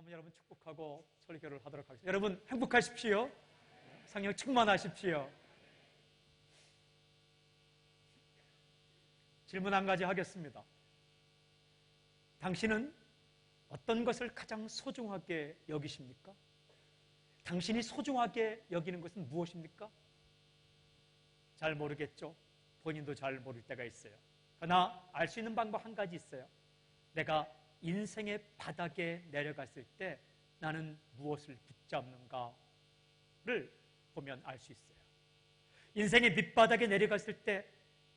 한번 여러분 축복하고 설교를 하도록 하겠습니다. 여러분 행복하십시오. 성령 충만하십시오. 질문 한 가지 하겠습니다. 당신은 어떤 것을 가장 소중하게 여기십니까? 당신이 소중하게 여기는 것은 무엇입니까? 잘 모르겠죠. 본인도 잘 모를 때가 있어요. 그러나 알 수 있는 방법 한 가지 있어요. 내가 인생의 바닥에 내려갔을 때 나는 무엇을 붙잡는가를 보면 알 수 있어요. 인생의 밑바닥에 내려갔을 때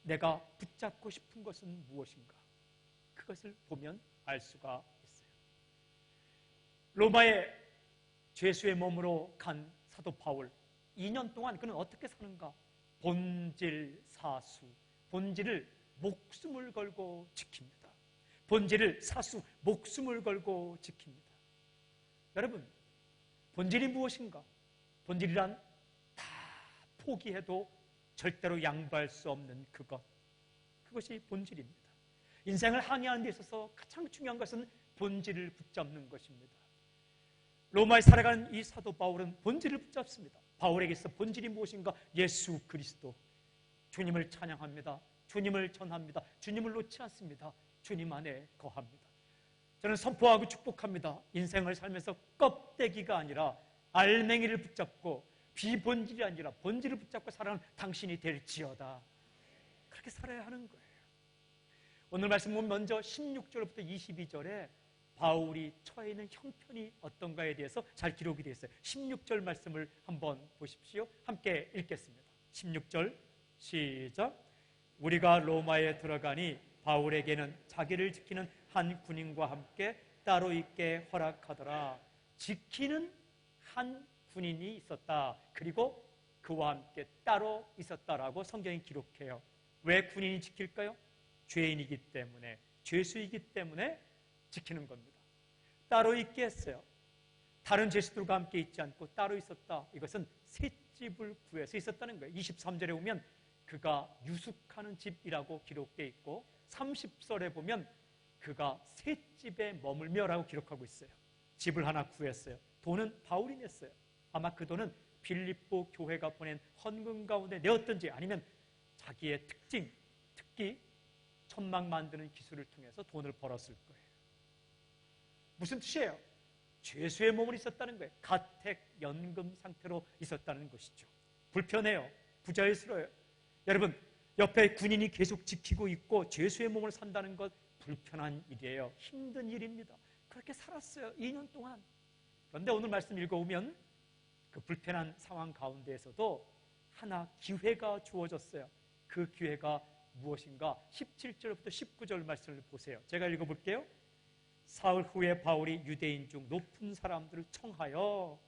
내가 붙잡고 싶은 것은 무엇인가? 그것을 보면 알 수가 있어요. 로마에 죄수의 몸으로 간 사도 바울, 2년 동안 그는 어떻게 사는가? 본질 사수, 본질을 목숨을 걸고 지킵니다. 본질을 사수, 목숨을 걸고 지킵니다. 여러분, 본질이 무엇인가? 본질이란 다 포기해도 절대로 양보할 수 없는 그것이 본질입니다. 인생을 항해하는 데 있어서 가장 중요한 것은 본질을 붙잡는 것입니다. 로마에 살아가는 이 사도 바울은 본질을 붙잡습니다. 바울에게서 본질이 무엇인가? 예수 그리스도. 주님을 찬양합니다. 주님을 전합니다. 주님을 놓지 않습니다. 주님 안에 거합니다. 저는 선포하고 축복합니다. 인생을 살면서 껍데기가 아니라 알맹이를 붙잡고 비본질이 아니라 본질을 붙잡고 살아가는 당신이 될지어다. 그렇게 살아야 하는 거예요. 오늘 말씀은 먼저 16절부터 22절에 바울이 처해 있는 형편이 어떤가에 대해서 잘 기록이 되어 있어요. 16절 말씀을 한번 보십시오. 함께 읽겠습니다. 16절 시작. 우리가 로마에 들어가니 바울에게는 자기를 지키는 한 군인과 함께 따로 있게 허락하더라. 지키는 한 군인이 있었다. 그리고 그와 함께 따로 있었다라고 성경이 기록해요. 왜 군인이 지킬까요? 죄인이기 때문에, 죄수이기 때문에 지키는 겁니다. 따로 있게 했어요. 다른 죄수들과 함께 있지 않고 따로 있었다. 이것은 셋집을 구해서 있었다는 거예요. 23절에 보면 그가 유숙하는 집이라고 기록되어 있고 30절에 보면 그가 셋집에 머물며라고 기록하고 있어요. 집을 하나 구했어요. 돈은 바울이 냈어요. 아마 그 돈은 빌립보 교회가 보낸 헌금 가운데 내었든지 아니면 자기의 특기 천막 만드는 기술을 통해서 돈을 벌었을 거예요. 무슨 뜻이에요? 죄수의 몸을 있었다는 거예요. 가택 연금 상태로 있었다는 것이죠. 불편해요. 부자유스러워요. 여러분, 옆에 군인이 계속 지키고 있고 죄수의 몸을 산다는 것 불편한 일이에요. 힘든 일입니다. 그렇게 살았어요. 2년 동안. 그런데 오늘 말씀 읽어보면 그 불편한 상황 가운데에서도 하나 기회가 주어졌어요. 그 기회가 무엇인가? 17절부터 19절 말씀을 보세요. 제가 읽어볼게요. 사흘 후에 바울이 유대인 중 높은 사람들을 청하여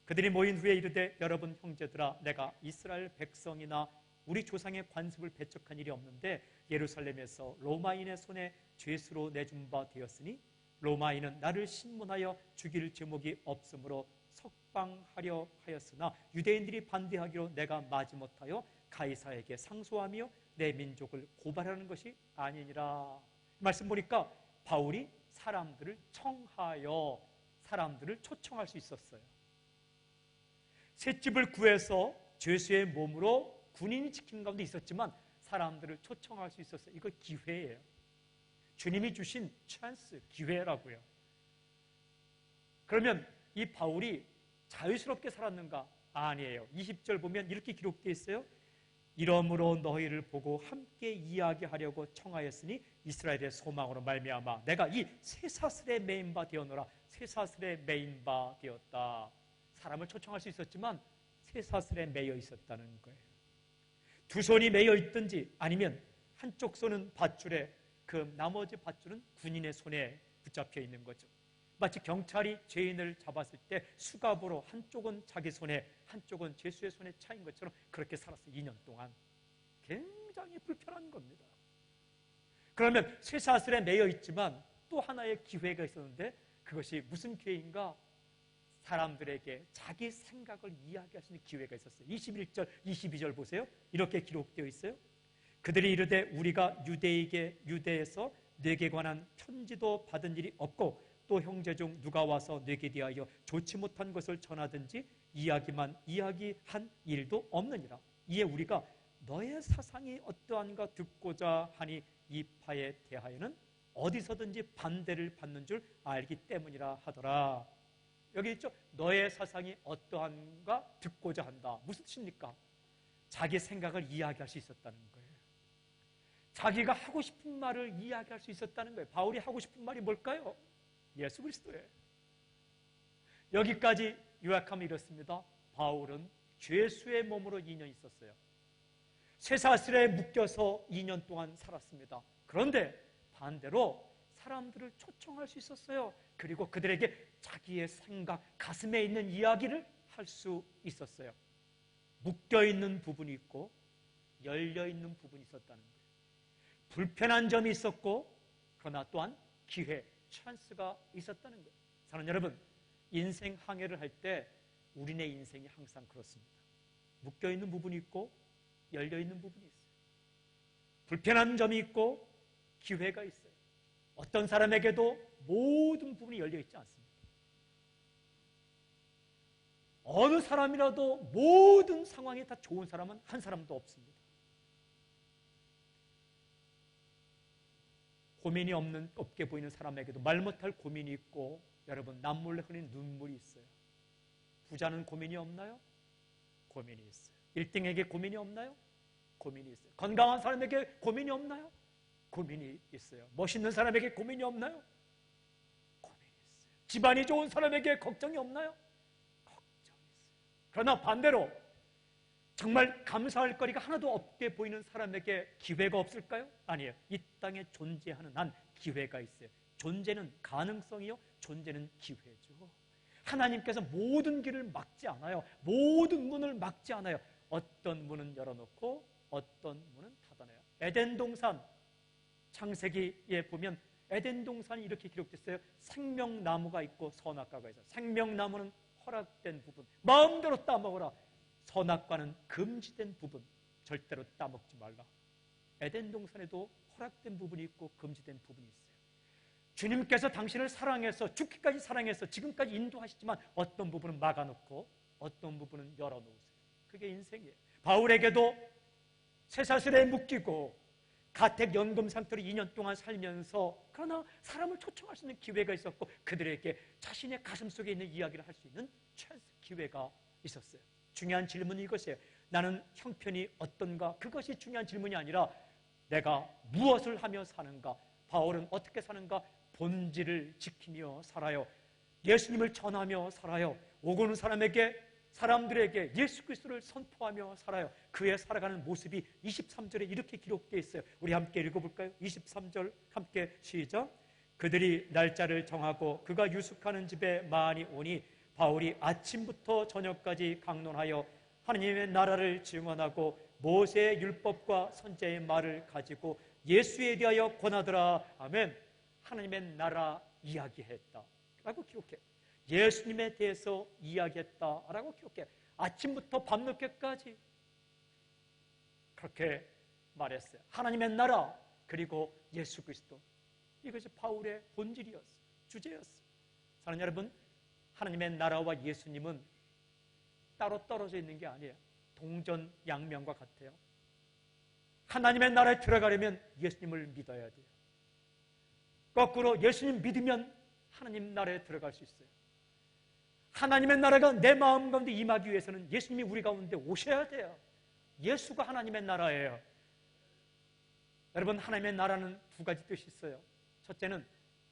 그들이 모인 후에 이르되 여러분 형제들아 내가 이스라엘 백성이나 우리 조상의 관습을 배척한 일이 없는데 예루살렘에서 로마인의 손에 죄수로 내준 바 되었으니 로마인은 나를 신문하여 죽일 제목이 없으므로 석방하려 하였으나 유대인들이 반대하기로 내가 마지못하여 가이사에게 상소하며 내 민족을 고발하는 것이 아니니라. 말씀 보니까 바울이 사람들을 청하여 사람들을 초청할 수 있었어요. 셋집을 구해서 죄수의 몸으로 군인이 지키는 가운데 있었지만 사람들을 초청할 수 있었어요. 이거 기회예요. 주님이 주신 찬스, 기회라고요. 그러면 이 바울이 자유스럽게 살았는가? 아니에요. 20절 보면 이렇게 기록되어 있어요. 이러므로 너희를 보고 함께 이야기하려고 청하였으니 이스라엘의 소망으로 말미암아 내가 이 쇠사슬에 매인 바 되었노라. 쇠사슬에 매인 바 되었다. 사람을 초청할 수 있었지만 쇠사슬에 매여 있었다는 거예요. 두 손이 매여 있든지 아니면 한쪽 손은 밧줄에 그 나머지 밧줄은 군인의 손에 붙잡혀 있는 거죠. 마치 경찰이 죄인을 잡았을 때 수갑으로 한쪽은 자기 손에 한쪽은 죄수의 손에 차인 것처럼 그렇게 살았어요. 2년 동안. 굉장히 불편한 겁니다. 그러면 쇠사슬에 매여 있지만 또 하나의 기회가 있었는데 그것이 무슨 기회인가? 사람들에게 자기 생각을 이야기할 수 있는 기회가 있었어요. 21절, 22절 보세요. 이렇게 기록되어 있어요. 그들이 이르되 우리가 유대에서 내게 관한 편지도 받은 일이 없고 또 형제 중 누가 와서 내게 대하여 좋지 못한 것을 전하든지 이야기한 일도 없느니라. 이에 우리가 너의 사상이 어떠한가 듣고자 하니 이 파에 대하여는 어디서든지 반대를 받는 줄 알기 때문이라 하더라. 여기 있죠. 너의 사상이 어떠한가 듣고자 한다. 무슨 뜻입니까? 자기 생각을 이야기할 수 있었다는 거예요. 자기가 하고 싶은 말을 이야기할 수 있었다는 거예요. 바울이 하고 싶은 말이 뭘까요? 예수 그리스도예요. 여기까지 요약하면 이렇습니다. 바울은 죄수의 몸으로 2년 있었어요. 쇠사슬에 묶여서 2년 동안 살았습니다. 그런데 반대로 사람들을 초청할 수 있었어요. 그리고 그들에게 자기의 생각, 가슴에 있는 이야기를 할 수 있었어요. 묶여있는 부분이 있고 열려있는 부분이 있었다는 거예요. 불편한 점이 있었고 그러나 또한 기회, 찬스가 있었다는 거예요. 사랑하는 여러분, 인생 항해를 할 때 우리네 인생이 항상 그렇습니다. 묶여있는 부분이 있고 열려있는 부분이 있어요. 불편한 점이 있고 기회가 있어요. 어떤 사람에게도 모든 부분이 열려있지 않습니다. 어느 사람이라도 모든 상황이 다 좋은 사람은 한 사람도 없습니다. 고민이 없게 보이는 사람에게도 말 못할 고민이 있고, 여러분, 남몰래 흘리는 눈물이 있어요. 부자는 고민이 없나요? 고민이 있어요. 1등에게 고민이 없나요? 고민이 있어요. 건강한 사람에게 고민이 없나요? 고민이 있어요. 멋있는 사람에게 고민이 없나요? 고민이 있어요. 집안이 좋은 사람에게 걱정이 없나요? 걱정이 있어요. 그러나 반대로 정말 감사할 거리가 하나도 없게 보이는 사람에게 기회가 없을까요? 아니에요. 이 땅에 존재하는 한 기회가 있어요. 존재는 가능성이요, 존재는 기회죠. 하나님께서 모든 길을 막지 않아요. 모든 문을 막지 않아요. 어떤 문은 열어놓고 어떤 문은 닫아놔요. 에덴 동산, 창세기에 보면 에덴 동산이 이렇게 기록됐어요. 생명나무가 있고 선악과가 있어요. 생명나무는 허락된 부분, 마음대로 따먹어라. 선악과는 금지된 부분, 절대로 따먹지 말라. 에덴 동산에도 허락된 부분이 있고 금지된 부분이 있어요. 주님께서 당신을 사랑해서 죽기까지 사랑해서 지금까지 인도하시지만 어떤 부분은 막아놓고 어떤 부분은 열어놓으세요. 그게 인생이에요. 바울에게도 쇠사슬에 묶이고 가택연금 상태로 2년 동안 살면서, 그러나 사람을 초청할 수 있는 기회가 있었고 그들에게 자신의 가슴 속에 있는 이야기를 할 수 있는 찬스, 기회가 있었어요. 중요한 질문은 이것이에요. 나는 형편이 어떤가? 그것이 중요한 질문이 아니라 내가 무엇을 하며 사는가? 바울은 어떻게 사는가? 본질을 지키며 살아요. 예수님을 전하며 살아요. 오고 오는 사람들에게 예수 그리스도를 선포하며 살아요. 그의 살아가는 모습이 23절에 이렇게 기록되어 있어요. 우리 함께 읽어볼까요? 23절 함께 시작. 그들이 날짜를 정하고 그가 유숙하는 집에 많이 오니 바울이 아침부터 저녁까지 강론하여 하나님의 나라를 증언하고 모세의 율법과 선지자의 말을 가지고 예수에 대하여 권하더라. 아멘. 하나님의 나라 이야기했다 라고 기록해. 예수님에 대해서 이야기했다 라고 기록해. 아침부터 밤늦게까지 그렇게 말했어요. 하나님의 나라 그리고 예수 그리스도, 이것이 바울의 본질이었어요. 주제였어요. 사랑하는 여러분, 하나님의 나라와 예수님은 따로 떨어져 있는 게 아니에요. 동전양면과 같아요. 하나님의 나라에 들어가려면 예수님을 믿어야 돼요. 거꾸로 예수님 믿으면 하나님 나라에 들어갈 수 있어요. 하나님의 나라가 내 마음 가운데 임하기 위해서는 예수님이 우리 가운데 오셔야 돼요. 예수가 하나님의 나라예요. 여러분, 하나님의 나라는 두 가지 뜻이 있어요. 첫째는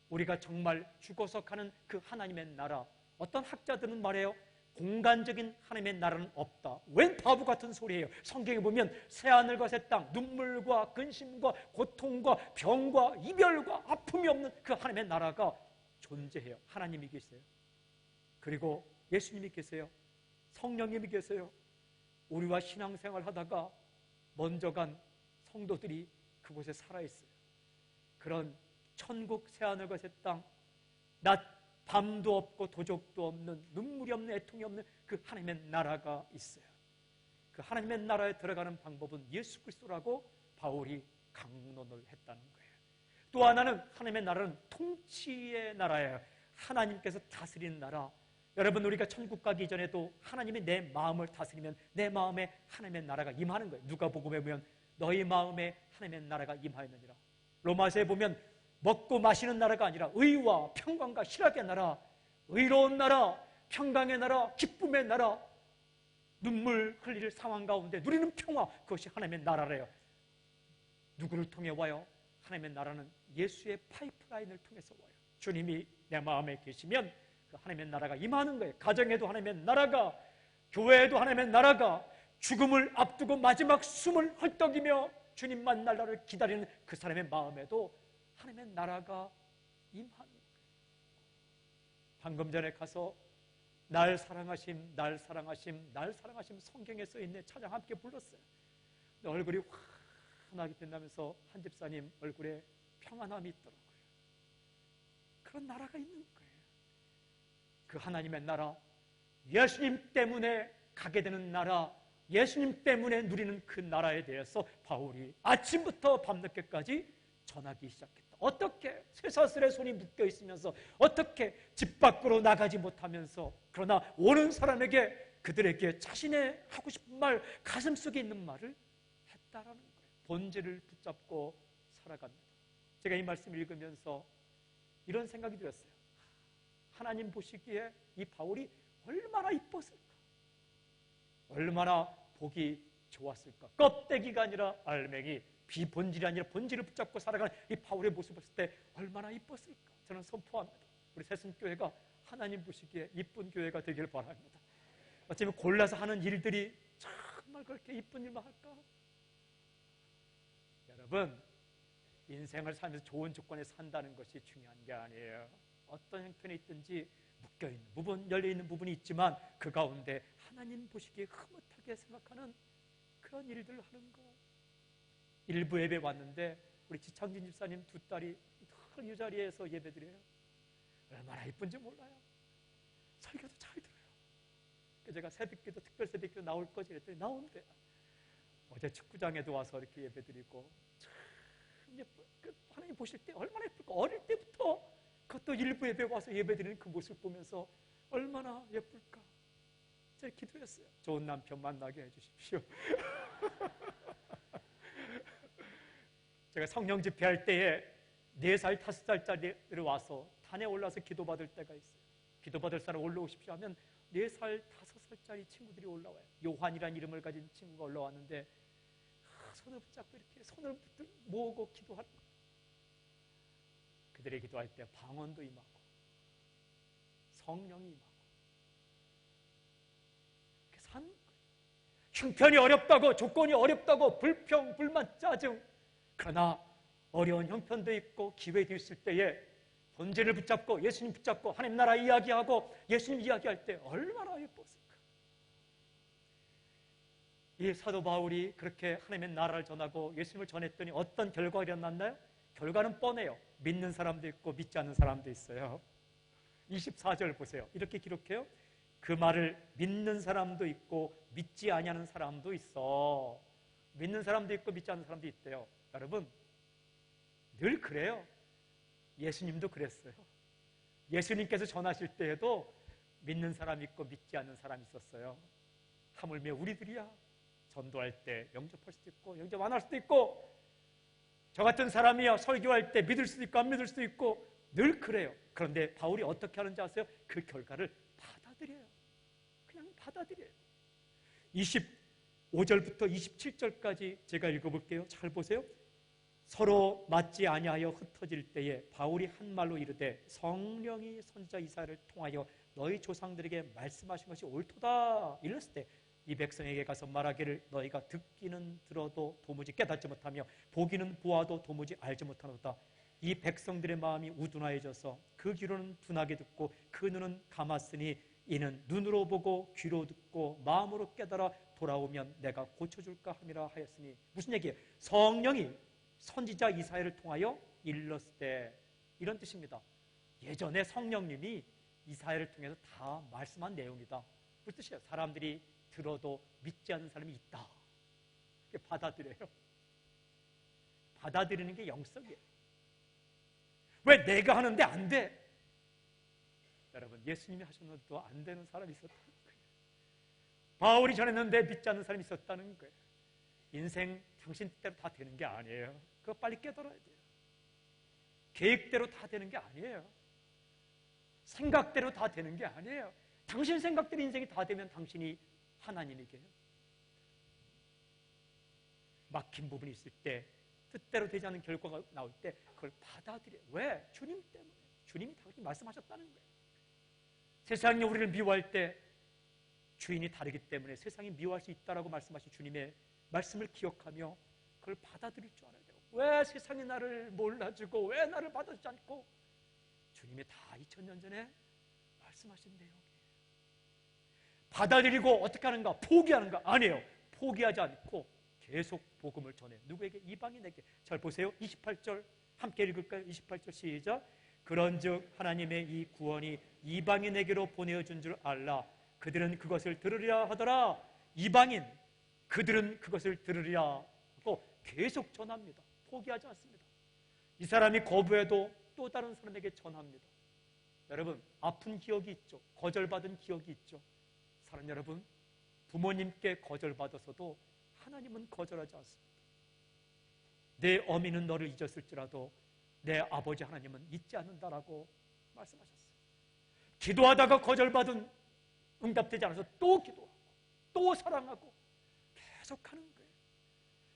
우리가 정말 죽어서 가는 그 하나님의 나라. 어떤 학자들은 말해요. 공간적인 하나님의 나라는 없다. 웬 바보 같은 소리예요. 성경에 보면 새하늘과 새 땅, 눈물과 근심과 고통과 병과 이별과 아픔이 없는 그 하나님의 나라가 존재해요. 하나님이 계세요. 그리고 예수님이 계세요. 성령님이 계세요. 우리와 신앙생활 하다가 먼저 간 성도들이 그곳에 살아있어요. 그런 천국 새하늘과 새 땅, 낮 밤도 없고 도적도 없는, 눈물이 없는, 애통이 없는 그 하나님의 나라가 있어요. 그 하나님의 나라에 들어가는 방법은 예수 그리스도라고 바울이 강론을 했다는 거예요. 또 하나는 하나님의 나라는 통치의 나라예요. 하나님께서 다스리는 나라. 여러분, 우리가 천국 가기 전에도 하나님이 내 마음을 다스리면 내 마음에 하나님의 나라가 임하는 거예요. 누가복음에 보면 너희 마음에 하나님의 나라가 임하였느니라. 로마서에 보면 먹고 마시는 나라가 아니라 의와 평강과 희락의 나라, 의로운 나라, 평강의 나라, 기쁨의 나라, 눈물 흘릴 상황 가운데 누리는 평화, 그것이 하나님의 나라래요. 누구를 통해 와요? 하나님의 나라는 예수의 파이프라인을 통해서 와요. 주님이 내 마음에 계시면 그 하나님의 나라가 임하는 거예요. 가정에도 하나님의 나라가, 교회에도 하나님의 나라가, 죽음을 앞두고 마지막 숨을 헐떡이며 주님 만날 날을 기다리는 그 사람의 마음에도 하나님의 나라가 임하는 거예요. 방금 전에 가서 날 사랑하심, 날 사랑하심, 날 사랑하심 성경에 써있네 찬양 함께 불렀어요. 얼굴이 환하게 빛나면서 한 집사님 얼굴에 평안함이 있더라고요. 그런 나라가 있는 거예요. 그 하나님의 나라, 예수님 때문에 가게 되는 나라, 예수님 때문에 누리는 그 나라에 대해서 바울이 아침부터 밤늦게까지 전하기 시작했다. 어떻게 쇠사슬에 손이 묶여 있으면서, 어떻게 집 밖으로 나가지 못하면서, 그러나 오는 사람에게 그들에게 자신의 하고 싶은 말, 가슴속에 있는 말을 했다라는 거예요. 본질을 붙잡고 살아갑니다. 제가 이 말씀을 읽으면서 이런 생각이 들었어요. 하나님 보시기에 이 바울이 얼마나 이뻤을까, 얼마나 보기 좋았을까. 껍데기가 아니라 알맹이, 비본질이 아니라 본질을 붙잡고 살아가는 이 바울의 모습을 봤을 때 얼마나 이뻤을까. 저는 선포합니다. 우리 새순교회가 하나님 보시기에 이쁜 교회가 되길 바랍니다. 어쩌면 골라서 하는 일들이 정말 그렇게 이쁜 일만 할까? 여러분, 인생을 살면서 좋은 조건에 산다는 것이 중요한 게 아니에요. 어떤 형편에 있든지 묶여있는 부분, 열려있는 부분이 있지만 그 가운데 하나님 보시기에 흐뭇하게 생각하는 그런 일들을 하는 거. 일부 예배 왔는데 우리 지창진 집사님 두 딸이 늘 이 자리에서 예배드려요. 얼마나 예쁜지 몰라요. 설교도 잘 들어요. 제가 새벽기도, 특별 새벽기도 나올 거지 그랬더니 나온대요. 어제 축구장에도 와서 이렇게 예배드리고 참 예뻐요. 하나님 보실 때 얼마나 예쁠까. 어릴 때부터 그것도 일부 예배 와서 예배드리는 그 모습 보면서 얼마나 예쁠까. 제가 기도했어요. 좋은 남편 만나게 해주십시오. 제가 성령 집회할 때에 4살, 5살짜리를 와서 단에 올라서 기도받을 때가 있어요. 기도받을 사람 올라오십시오 하면 4살, 5살짜리 친구들이 올라와요. 요한이라는 이름을 가진 친구가 올라왔는데 손을 붙잡고 이렇게 손을 모으고 기도하는 거예요. 그들의 기도할 때 방언도 임하고 성령이 임하고 이렇게 사는 거예요. 형편이 어렵다고, 조건이 어렵다고, 불평, 불만, 짜증, 그러나 어려운 형편도 있고 기회도 있을 때에 본질을 붙잡고 예수님 붙잡고 하나님 나라 이야기하고 예수님 이야기할 때 얼마나 예뻤을까. 이 사도 바울이 그렇게 하나님의 나라를 전하고 예수님을 전했더니 어떤 결과가 일어났나요? 결과는 뻔해요. 믿는 사람도 있고 믿지 않는 사람도 있어요. 24절 보세요. 이렇게 기록해요. 그 말을 믿는 사람도 있고 믿지 아니하는 사람도 있어. 믿는 사람도 있고 믿지 않는 사람도 있대요. 여러분, 늘 그래요. 예수님도 그랬어요. 예수님께서 전하실 때에도 믿는 사람 있고 믿지 않는 사람 있었어요. 하물며 우리들이야. 전도할 때 영접할 수도 있고 영접 안 할 수도 있고, 저 같은 사람이야 설교할 때 믿을 수도 있고 안 믿을 수도 있고, 늘 그래요. 그런데 바울이 어떻게 하는지 아세요? 그 결과를 받아들여요. 그냥 받아들여요. 25절부터 27절까지 제가 읽어볼게요. 잘 보세요. 서로 맞지 아니하여 흩어질 때에 바울이 한 말로 이르되 성령이 선지자 이사야를 통하여 너희 조상들에게 말씀하신 것이 옳도다 이랬을 때 이 백성에게 가서 말하기를 너희가 듣기는 들어도 도무지 깨닫지 못하며 보기는 보아도 도무지 알지 못하노다. 이 백성들의 마음이 우둔하여져서 그 귀로는 둔하게 듣고 그 눈은 감았으니 이는 눈으로 보고 귀로 듣고 마음으로 깨달아 돌아오면 내가 고쳐줄까 함이라 하였으니, 무슨 얘기예요? 성령이 선지자 이사야를 통하여 일렀을 때, 이런 뜻입니다. 예전에 성령님이 이사야를 통해서 다 말씀한 내용이다. 그 뜻이에요. 사람들이 들어도 믿지 않는 사람이 있다. 그게 받아들여요. 받아들이는 게 영성이에요. 왜 내가 하는데 안 돼? 여러분, 예수님이 하셨는데도 안 되는 사람이 있었다는 거예요. 바울이 전했는데 믿지 않는 사람이 있었다는 거예요. 인생 당신 뜻대로 다 되는 게 아니에요. 그거 빨리 깨달아야 돼요. 계획대로 다 되는 게 아니에요. 생각대로 다 되는 게 아니에요. 당신 생각대로 인생이 다 되면 당신이 하나님이게요. 막힌 부분이 있을 때, 뜻대로 되지 않는 결과가 나올 때 그걸 받아들여요. 왜? 주님 때문에. 주님이 당신이 말씀하셨다는 거예요. 세상이 우리를 미워할 때 주인이 다르기 때문에 세상이 미워할 수 있다라고 말씀하신 주님의 말씀을 기억하며 그걸 받아들일 줄 알아야 돼요. 왜 세상이 나를 몰라주고 왜 나를 받아주지 않고, 주님이 다 2000년 전에 말씀하신 내용이에요. 받아들이고 어떻게 하는가? 포기하는가? 아니에요. 포기하지 않고 계속 복음을 전해요. 누구에게? 이방인에게. 잘 보세요. 28절 함께 읽을까요? 28절 시작. 그런즉 하나님의 이 구원이 이방인에게로 보내어준 줄 알라. 그들은 그것을 들으리라 하더라. 이방인, 그들은 그것을 들으리라 하고 계속 전합니다. 포기하지 않습니다. 이 사람이 거부해도 또 다른 사람에게 전합니다. 여러분, 아픈 기억이 있죠. 거절받은 기억이 있죠. 사랑 여러분, 부모님께 거절받아서도 하나님은 거절하지 않습니다. 내 어미는 너를 잊었을지라도 내 아버지 하나님은 잊지 않는다라고 말씀하셨어요. 기도하다가 거절받은, 응답되지 않아서 또 기도하고 또 사랑하고 계속하는 거예요.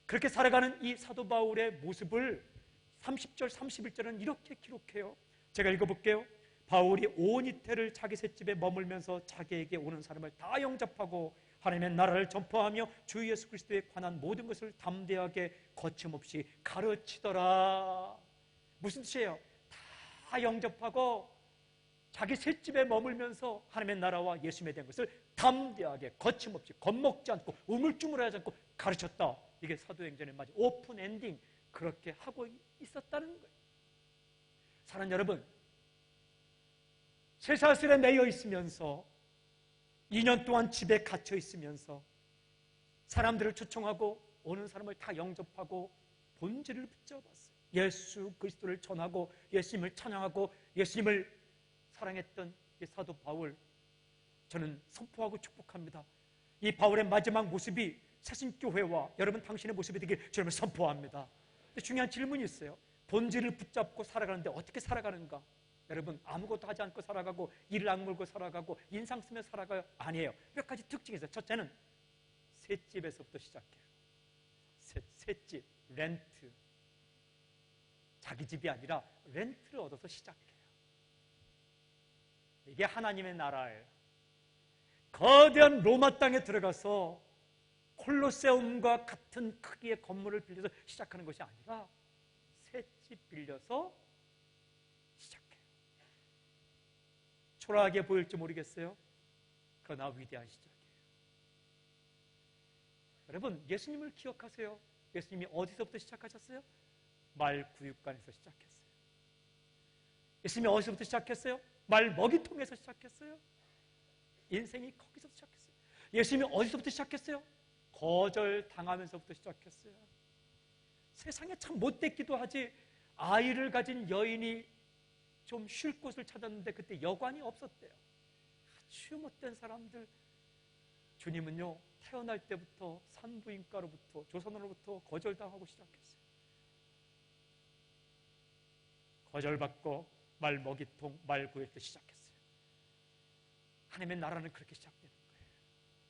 그렇게 살아가는 이 사도 바울의 모습을 30절 31절은 이렇게 기록해요. 제가 읽어볼게요. 바울이 온 이태를 자기 셋집에 머물면서 자기에게 오는 사람을 다 영접하고 하나님의 나라를 전파하며 주 예수 그리스도에 관한 모든 것을 담대하게 거침없이 가르치더라. 무슨 뜻이에요? 다 영접하고 자기 셋집에 머물면서 하나님의 나라와 예수님에 대한 것을 담대하게 거침없이 겁먹지 않고 우물쭈물하지 않고 가르쳤다. 이게 사도행전의 마지막 오픈 엔딩, 그렇게 하고 있었다는 거예요. 사랑하는 여러분, 쇠사슬에 매여 있으면서 2년 동안 집에 갇혀 있으면서 사람들을 초청하고 오는 사람을 다 영접하고 본질을 붙잡았어요. 예수 그리스도를 전하고 예수님을 찬양하고 예수님을 사랑했던 이 사도 바울, 저는 선포하고 축복합니다. 이 바울의 마지막 모습이 새신교회와 여러분 당신의 모습이 되길 주님을 선포합니다. 근데 중요한 질문이 있어요. 본질을 붙잡고 살아가는데 어떻게 살아가는가? 여러분, 아무것도 하지 않고 살아가고 이를 악물고 살아가고 인상 쓰며 살아가요? 아니에요. 몇 가지 특징이 있어요. 첫째는 셋집에서부터 시작해요. 셋집, 렌트. 자기 집이 아니라 렌트를 얻어서 시작해요. 이게 하나님의 나라예요. 거대한 로마 땅에 들어가서 콜로세움과 같은 크기의 건물을 빌려서 시작하는 것이 아니라 셋집 빌려서 시작해요. 초라하게 보일지 모르겠어요. 그러나 위대한 시작이에요. 여러분, 예수님을 기억하세요. 예수님이 어디서부터 시작하셨어요? 말구육간에서 시작했어요. 예수님이 어디서부터 시작했어요? 말 먹이통에서 시작했어요. 인생이 거기서 시작했어요. 예수님이 어디서부터 시작했어요? 거절당하면서부터 시작했어요. 세상에 참 못됐기도 하지, 아이를 가진 여인이 좀 쉴 곳을 찾았는데 그때 여관이 없었대요. 아주 못된 사람들. 주님은요, 태어날 때부터 산부인과로부터 조선으로부터 거절당하고 시작했어요. 거절받고 말 먹이통, 말 구에서 시작했어요. 하나님의 나라는 그렇게 시작되는 거예요.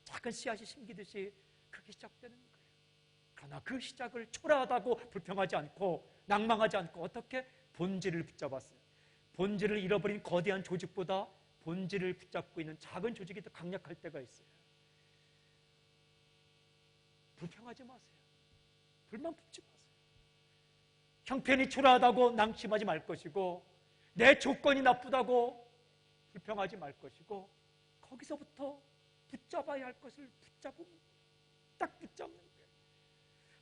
작은 씨앗이 심기듯이 그렇게 시작되는 거예요. 그러나 그 시작을 초라하다고 불평하지 않고 낭망하지 않고 어떻게? 본질을 붙잡았어요. 본질을 잃어버린 거대한 조직보다 본질을 붙잡고 있는 작은 조직이 더 강력할 때가 있어요. 불평하지 마세요. 불만 품지 마세요. 형편이 초라하다고 낭심하지 말 것이고, 내 조건이 나쁘다고 불평하지 말 것이고, 거기서부터 붙잡아야 할 것을 붙잡으면 딱 붙잡는 거예요.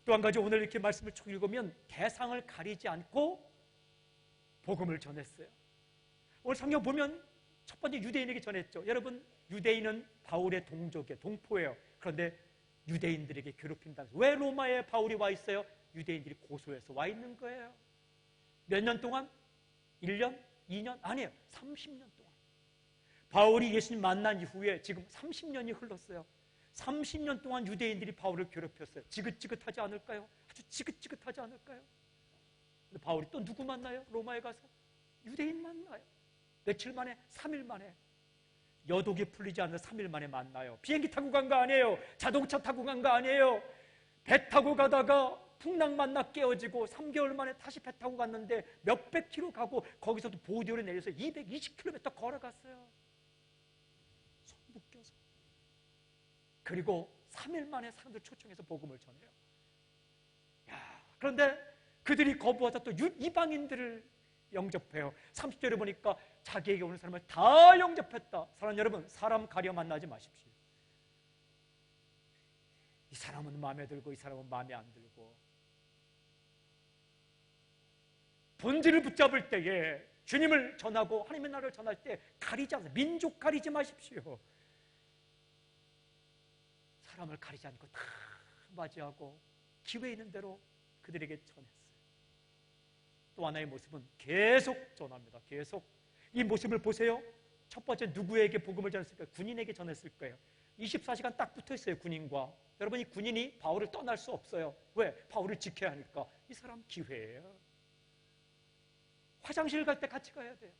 또 한 가지, 오늘 이렇게 말씀을 쭉 읽으면 대상을 가리지 않고 복음을 전했어요. 오늘 성경 보면 첫 번째 유대인에게 전했죠. 여러분, 유대인은 바울의 동족이에요. 동포예요. 그런데 유대인들에게 괴롭힘 당해서, 왜 로마에 바울이 와 있어요? 유대인들이 고소해서 와 있는 거예요. 몇 년 동안? 1년? 2년? 아니에요. 30년 동안. 바울이 예수님 만난 이후에 지금 30년이 흘렀어요. 30년 동안 유대인들이 바울을 괴롭혔어요. 지긋지긋하지 않을까요? 아주 지긋지긋하지 않을까요? 근데 바울이 또 누구 만나요? 로마에 가서 유대인 만나요. 며칠 만에, 3일 만에. 여독이 풀리지 않는 3일 만에 만나요. 비행기 타고 간 거 아니에요. 자동차 타고 간 거 아니에요. 배 타고 가다가 풍랑 만나 깨어지고 3개월 만에 다시 배 타고 갔는데 몇백 킬로 가고 거기서도 보디오를 내려서 220km 걸어갔어요. 손 묶여서. 그리고 3일 만에 사람들 초청해서 복음을 전해요. 그런데 그들이 거부하다 또 이방인들을 영접해요. 30절에 보니까 자기에게 오는 사람을 다 영접했다. 사랑하는 여러분, 사람 가려 만나지 마십시오. 이 사람은 마음에 들고 이 사람은 마음에 안 들고. 본질을 붙잡을 때에 주님을 전하고 하나님의 나라를 전할 때 가리지 않아요. 민족 가리지 마십시오. 사람을 가리지 않고 다 맞이하고 기회 있는 대로 그들에게 전했어요. 또 하나의 모습은 계속 전합니다. 계속. 이 모습을 보세요. 첫 번째 누구에게 복음을 전했을까요? 군인에게 전했을 거예요. 24시간 딱 붙어 있어요. 군인과. 여러분, 이 군인이 바울을 떠날 수 없어요. 왜? 바울을 지켜야 하니까. 이 사람 기회예요. 화장실 갈 때 같이 가야 돼요.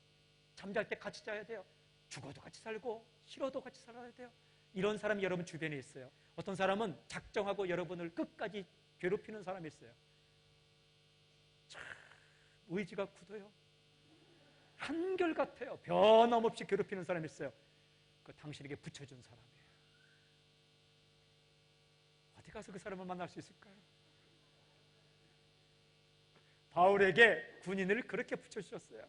잠잘 때 같이 자야 돼요. 죽어도 같이 살고 싫어도 같이 살아야 돼요. 이런 사람이 여러분 주변에 있어요. 어떤 사람은 작정하고 여러분을 끝까지 괴롭히는 사람이 있어요. 참 의지가 굳어요. 한결같아요. 변함없이 괴롭히는 사람이 있어요. 그 당신에게 붙여준 사람이에요. 어디 가서 그 사람을 만날 수 있을까요? 바울에게 군인을 그렇게 붙여주셨어요.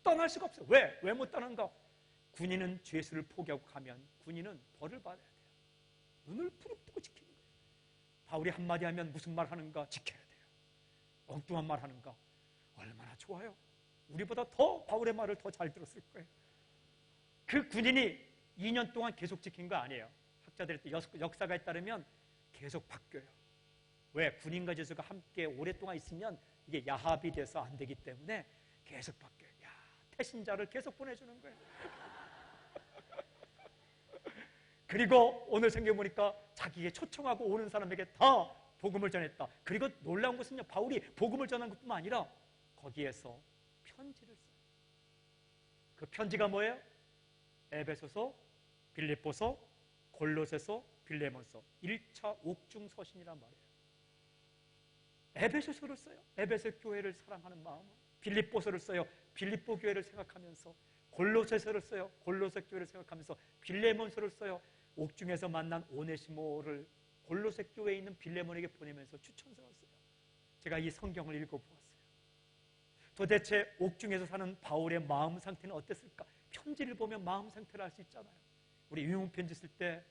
떠날 수가 없어요. 왜? 왜 못 떠난가? 군인은 죄수를 포기하고 가면 군인은 벌을 받아야 돼요. 눈을 부릅뜨고 지키는 거예요. 바울이 한마디 하면 무슨 말 하는가 지켜야 돼요. 엉뚱한 말 하는가? 얼마나 좋아요. 우리보다 더 바울의 말을 더 잘 들었을 거예요. 그 군인이 2년 동안 계속 지킨 거 아니에요. 학자들의 역사가에 따르면 계속 바뀌어요. 왜? 군인과 죄수가 함께 오랫동안 있으면 이게 야합이 돼서 안 되기 때문에 계속 바뀌어요. 태신자를 계속 보내주는 거예요. 그리고 오늘 생각해 보니까 자기에게 초청하고 오는 사람에게 다 복음을 전했다. 그리고 놀라운 것은요, 바울이 복음을 전한 것뿐만 아니라 거기에서 편지를 써요. 그 편지가 뭐예요? 에베소서, 빌립보서, 골로새서, 빌레몬서 1차 옥중 서신이란 말이에요. 에베소서를 써요. 에베소 교회를 사랑하는 마음으로. 빌립보서를 써요. 빌립보 교회를 생각하면서. 골로새서를 써요. 골로새 교회를 생각하면서. 빌레몬서를 써요. 옥중에서 만난 오네시모를 골로새 교회에 있는 빌레몬에게 보내면서 추천서를 써요. 제가 이 성경을 읽어보았어요. 도대체 옥중에서 사는 바울의 마음 상태는 어땠을까? 편지를 보면 마음 상태를 알 수 있잖아요. 우리 유용 편지 쓸 때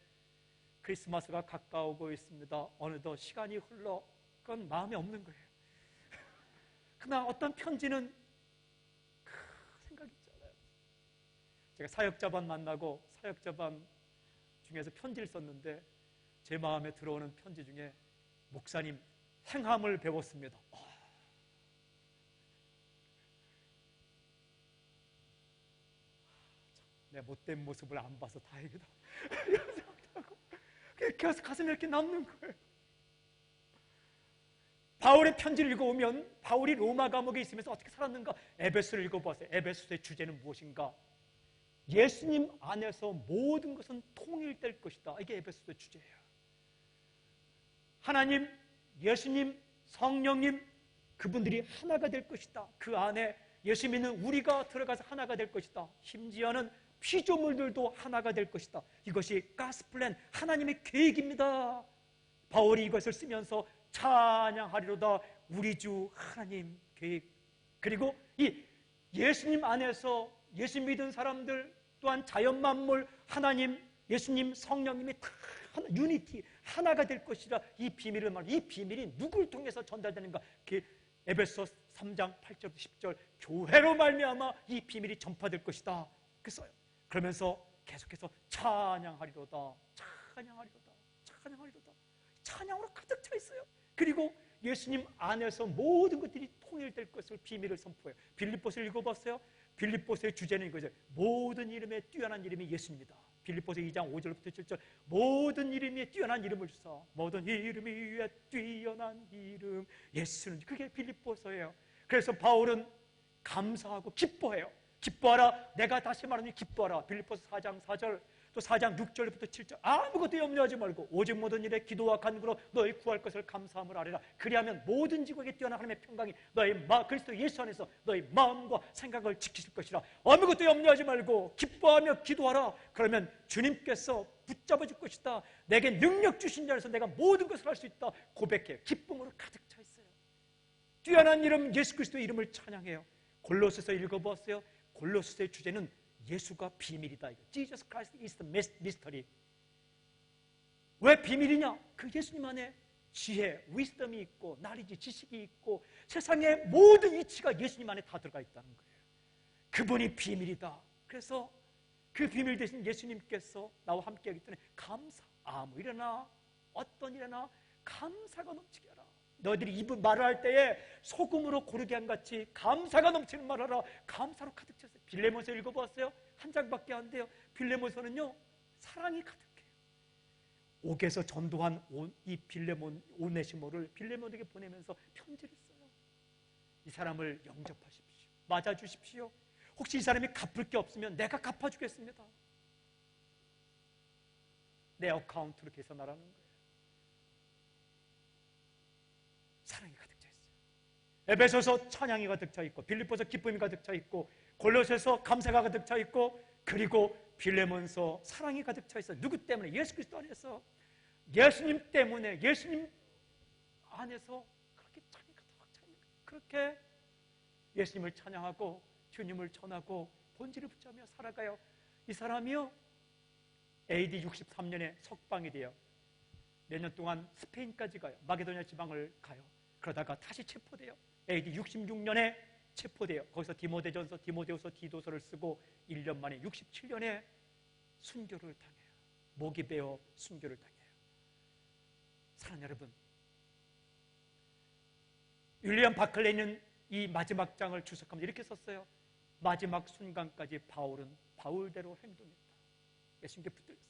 크리스마스가 가까우고 있습니다. 어느덧 시간이 흘러 그건 마음에 없는 거예요. 그러나 어떤 편지는 생각이 있잖아요. 제가 사역자반 만나고 사역자반 중에서 편지를 썼는데 제 마음에 들어오는 편지 중에 목사님 행함을 배웠습니다. 내 못된 모습을 안 봐서 다행이다. 이런 생각도 하고 그래서 가슴에 이렇게 남는 거예요. 바울의 편지를 읽어오면 바울이 로마 감옥에 있으면서 어떻게 살았는가? 에베소를 읽어보았어요. 에베소의 주제는 무엇인가? 예수님 안에서 모든 것은 통일될 것이다. 이게 에베소의 주제예요. 하나님, 예수님, 성령님 그분들이 하나가 될 것이다. 그 안에 예수 믿는 우리가 들어가서 하나가 될 것이다. 심지어는 피조물들도 하나가 될 것이다. 이것이 가스플랜, 하나님의 계획입니다. 바울이 이것을 쓰면서 찬양하리로다 우리 주 하나님 계획. 그리고 이 예수님 안에서 예수 믿은 사람들 또한 자연 만물 하나님, 예수님, 성령님이 다 하나, 유니티, 하나가 될 것이라 이 비밀을 말해요. 이 비밀이 누굴 통해서 전달되는가? 에베소 3장 8절 10절 교회로 말미암아 이 비밀이 전파될 것이다. 그랬어요. 그러면서 계속해서 찬양하리로다, 찬양하리로다, 찬양하리로다. 찬양으로 가득 차 있어요. 그리고 예수님 안에서 모든 것들이 통일될 것을 비밀을 선포해요. 빌립보서를 읽어봤어요. 빌립보서의 주제는 이거죠. 모든 이름에 뛰어난 이름이 예수입니다. 빌립보서 2장 5절부터 7절 모든 이름에 뛰어난 이름을 주사 모든 이름 위에 뛰어난 이름 예수는 그게 빌립보서예요. 그래서 바울은 감사하고 기뻐해요. 기뻐하라. 내가 다시 말하니 기뻐하라. 빌립보서 4장 4절 또 4장 6절부터 7절 아무것도 염려하지 말고 오직 모든 일에 기도와 간구로 너희 구할 것을 감사함을 아뢰라. 그리하면 모든 지국에 뛰어난 하나님의 평강이 너희 그리스도 예수 안에서 너희 마음과 생각을 지키실 것이라. 아무것도 염려하지 말고 기뻐하며 기도하라. 그러면 주님께서 붙잡아 줄 것이다. 내게 능력 주신 자에서 내가 모든 것을 할 수 있다. 고백해요. 기쁨으로 가득 차 있어요. 뛰어난 이름 예수 그리스도의 이름을 찬양해요. 골로새서 읽어보았어요. 골로새의 주제는 예수가 비밀이다. Jesus Christ is the mystery. 왜 비밀이냐? 그 예수님 안에 지혜, 위스덤이 있고 나리지, 지식이 있고 세상의 모든 이치가 예수님 안에 다 들어가 있다는 거예요. 그분이 비밀이다. 그래서 그 비밀 대신 예수님께서 나와 함께하기 때문에 감사, 아무 일이나 어떤 일이나 감사가 넘치게 하라. 너희들이 입을 말을 할 때에 소금으로 고르게 한 같이 감사가 넘치는 말하라. 감사로 가득 찼어요. 빌레몬서 읽어보았어요? 한 장밖에 안 돼요. 빌레몬서는요 사랑이 가득해요. 옥에서 전도한 이 빌레몬 오네시모를 빌레몬에게 보내면서 편지를 써요. 이 사람을 영접하십시오. 맞아주십시오. 혹시 이 사람이 갚을 게 없으면 내가 갚아주겠습니다. 내 어카운트로 계산하라는 거예요. 사랑이 가득 차 있어요. 에베소서 찬양이 가득 차 있고 빌립보서 기쁨이 가득 차 있고 골로새서 감사가 가득 차 있고 그리고 빌레몬서 사랑이 가득 차 있어요. 누구 때문에? 예수 그리스도 안에서 예수님 때문에 예수님 안에서 그렇게 찬양이 가득 차 있는 거예요. 그렇게 예수님을 찬양하고 주님을 전하고 본질을 붙잡으며 살아가요. 이 사람이요 AD 63년에 석방이 돼요. 몇 년 동안 스페인까지 가요. 마게도니아 지방을 가요. 그러다가 다시 체포돼요. AD 66년에 체포돼요. 거기서 디모데전서, 디모데후서, 디도서를 쓰고 1년 만에 67년에 순교를 당해요. 목이 베어 순교를 당해요. 사랑하는 여러분, 윌리엄 바클레이는 이 마지막 장을 주석하면서 이렇게 썼어요. 마지막 순간까지 바울은 바울대로 행동했다. 예수님께 붙들렸어요.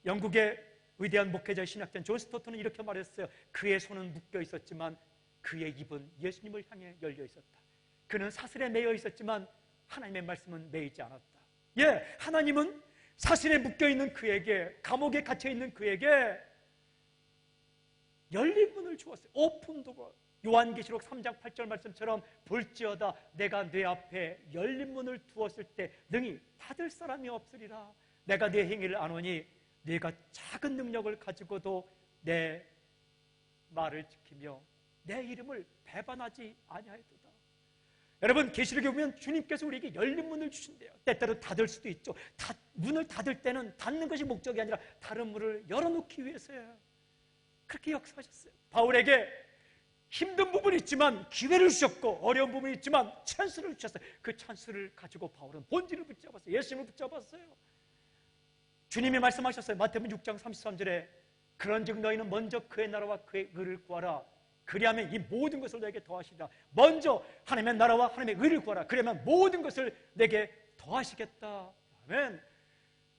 영국의 위대한 목회자 신학자 존 스토트는 이렇게 말했어요. 그의 손은 묶여 있었지만 그의 입은 예수님을 향해 열려 있었다. 그는 사슬에 매여 있었지만 하나님의 말씀은 매이지 않았다. 예, 하나님은 사슬에 묶여 있는 그에게, 감옥에 갇혀 있는 그에게 열린 문을 주었어요. 오픈 도어. 요한계시록 3장 8절 말씀처럼 볼지어다 내가 내 앞에 열린 문을 두었을 때 능히 닫을 사람이 없으리라. 내가 내 행위를 아노니 네가 작은 능력을 가지고도 내 말을 지키며 내 이름을 배반하지 아니하였도다. 여러분, 계시록에 보면 주님께서 우리에게 열린 문을 주신대요. 때때로 닫을 수도 있죠. 문을 닫을 때는 닫는 것이 목적이 아니라 다른 문을 열어놓기 위해서예요. 그렇게 역사하셨어요. 바울에게 힘든 부분이 있지만 기회를 주셨고 어려운 부분이 있지만 찬스를 주셨어요. 그 찬스를 가지고 바울은 본질을 붙잡았어요. 예수님을 붙잡았어요. 주님이 말씀하셨어요. 마태복음 6장 33절에 그런즉 너희는 먼저 그의 나라와 그의 의를 구하라. 그리하면 이 모든 것을 너에게 더하시리라. 먼저 하나님의 나라와 하나님의 의를 구하라. 그러면 모든 것을 내게 더하시겠다. 아멘.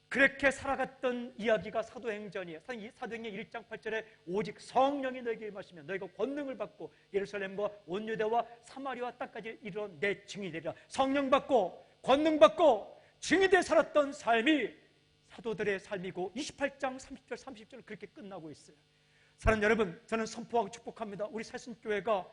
그렇게 살아갔던 이야기가 사도행전이에요. 사도행전 1장 8절에 오직 성령이 너에게 임하시면 너희가 권능을 받고 예루살렘과 온 유대와 사마리아 땅까지 이르러 내 증인이 되리라. 성령 받고 권능 받고 증인이 돼 살았던 삶이 사도들의 삶이고 28장 30절 30절은 그렇게 끝나고 있어요. 사랑하는 여러분, 저는 선포하고 축복합니다. 우리 새순교회가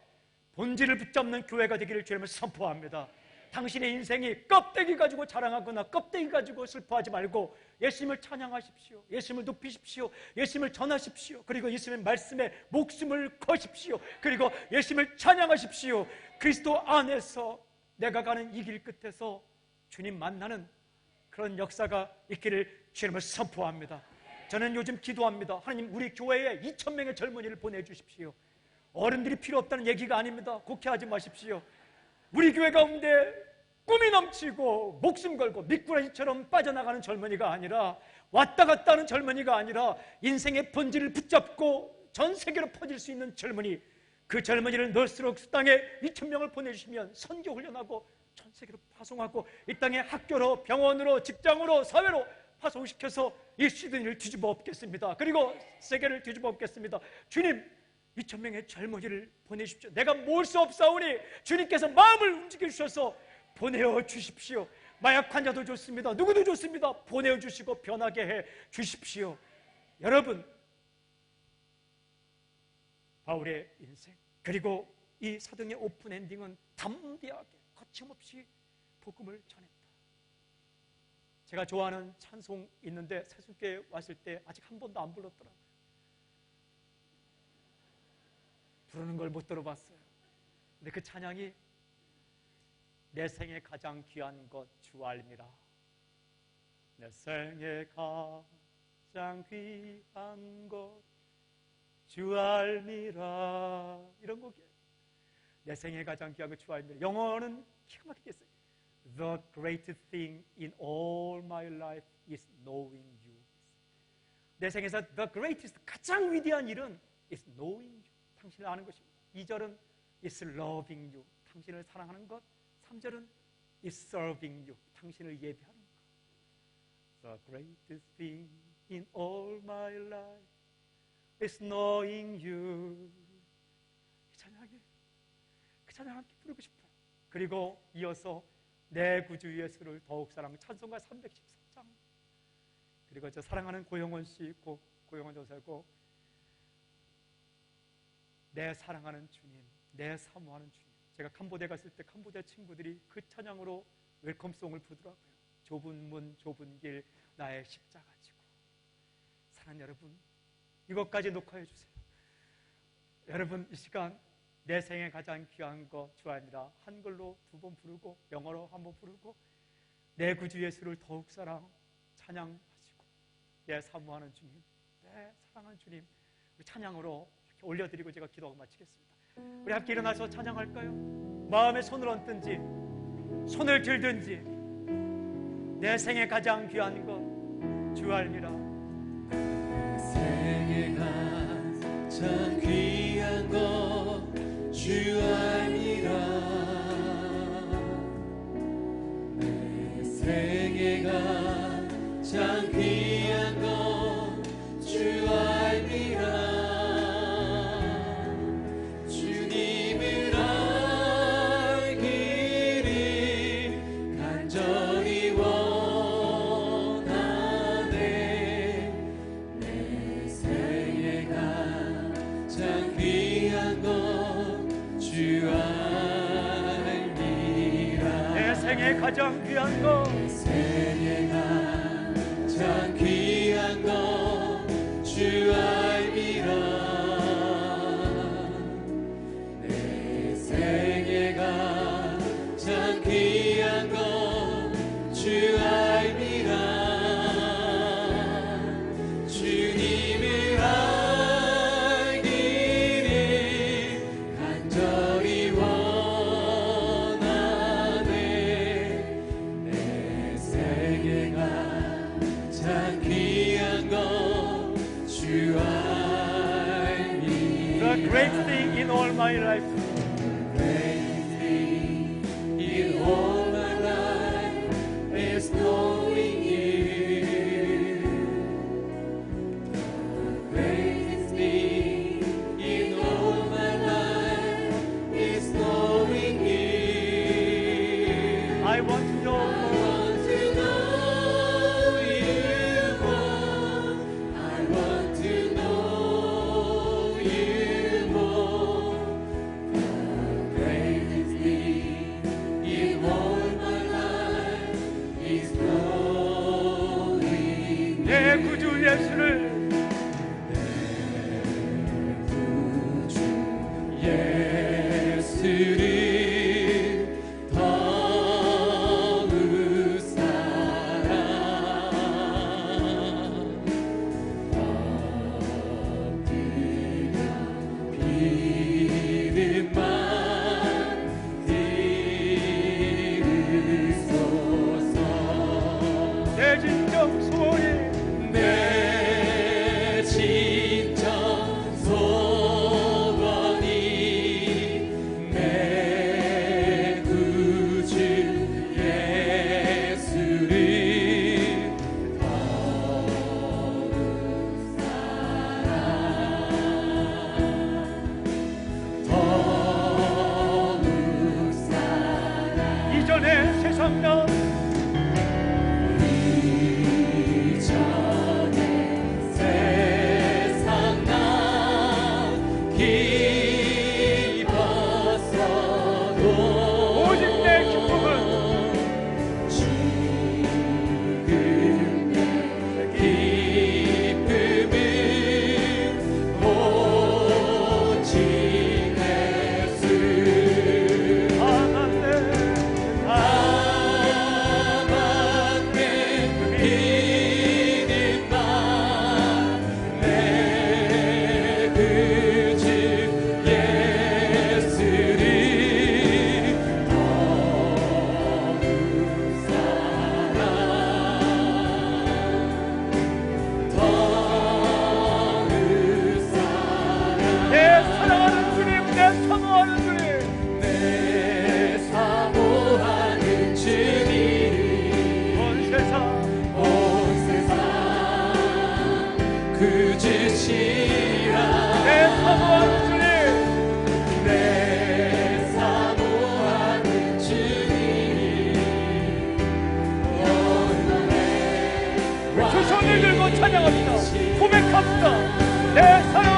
본질을 붙잡는 교회가 되기를 주님을 선포합니다. 당신의 인생이 껍데기 가지고 자랑하거나 껍데기 가지고 슬퍼하지 말고 예수님을 찬양하십시오. 예수님을 높이십시오. 예수님을 전하십시오. 그리고 예수님의 말씀에 목숨을 거십시오. 그리고 예수님을 찬양하십시오. 그리스도 안에서 내가 가는 이 길 끝에서 주님 만나는 그런 역사가 있기를 주님을 선포합니다. 저는 요즘 기도합니다. 하나님, 우리 교회에 2,000명의 젊은이를 보내주십시오. 어른들이 필요 없다는 얘기가 아닙니다. 곡해하지 마십시오. 우리 교회 가운데 꿈이 넘치고 목숨 걸고 미꾸라지처럼 빠져나가는 젊은이가 아니라 왔다 갔다 하는 젊은이가 아니라 인생의 본질을 붙잡고 전 세계로 퍼질 수 있는 젊은이, 그 젊은이를 넣을수록 땅에 2,000명을 보내주시면 선교 훈련하고 전 세계로 파송하고 이 땅의 학교로, 병원으로, 직장으로, 사회로 파송시켜서 이 시드니를 뒤집어 엎겠습니다. 그리고 세계를 뒤집어 엎겠습니다. 주님, 2,000명의 젊은이를 보내십시오. 내가 모을 수 없사오니 주님께서 마음을 움직여 주셔서 보내어 주십시오. 마약 환자도 좋습니다. 누구도 좋습니다. 보내어 주시고 변하게 해 주십시오. 여러분, 바울의 인생, 그리고 이 사도행의 오픈 엔딩은 담대하게 거침없이 복음을 전했다. 제가 좋아하는 찬송 있는데 세순교회 왔을 때 아직 한 번도 안 불렀더라고요. 부르는 걸 못 들어봤어요. 근데 그 찬양이 내 생에 가장 귀한 것 주 알미라. 내 생에 가장 귀한 것 주 알미라. 이런 곡이에요. 내 생에 가장 귀한 것 주 알미라. 영어는 기가 막히게 했어요. The greatest thing in all my life is knowing you. 내 생에서 the greatest, 가장 위대한 일은 is knowing you. 당신을 아는 것입니다. 2절은 is loving you. 당신을 사랑하는 것. 3절은 is serving you. 당신을 예배하는 것. The greatest thing in all my life is knowing you. 그 찬양 함께 부르고 싶어요. 그리고 이어서 내 구주 예수를 더욱 사랑, 찬송가 314장. 그리고 저 사랑하는 고영원 씨 있고, 고영원 전사고, 내 사랑하는 주님, 내 사모하는 주님. 제가 캄보디아 갔을 때 캄보디아 친구들이 그 찬양으로 웰컴송을 부르더라고요. 좁은 문, 좁은 길, 나의 십자가 지고. 사랑하는 여러분, 이것까지 녹화해 주세요. 여러분, 이 시간 내 생에 가장 귀한 거 주 알미라 한글로 2번 부르고 영어로 1번 부르고 내 구주 예수를 더욱 사랑 찬양하시고 내 사모하는 주님, 내 사랑하는 주님, 우리 찬양으로 이렇게 올려드리고 제가 기도하고 마치겠습니다. 우리 함께 일어나서 찬양할까요? 마음에 손을 얹든지 손을 들든지 내 생에 가장 귀한 것 주 알미라. 생에 가장 귀한 것 주 알미라. 내 생에 가장 귀한 것 주 알미라. 주님을 알기를 간절히 원하네. 내 생에 가장 귀한 것 주 알미라. 내 생에 가장 귀한 것, 내 생에 가장 귀한 것 주 알미라. 내 생에 가장 귀한 것 주 알미라. 주님을 알기를 간절히 원하네. 내 생에 가장 귀한 것 주 알미라. the great thing in all my life. Great thing in all my life is knowing you. The greatest thing in all my life is knowing you. I want to know I want to know you more. I want to know you more. The greatest thing in all my life is knowing 내 구주 예수를 예수를 더욱 사랑 엎드려 비듬만 드리소서. 내 진정 소원이 내 진정 소원이 내 구주 비는 내 그 집 예수를 더욱 사랑 더욱 사랑 내 사랑하는 주님, 내 사모하는 주님, 내 사모하는 주님 온 세상 온 세상 그주시라 내 사모하는 주님, 내 사모하는 주님 두 손을 들고 찬양합니다. 고백합니다. 내 사랑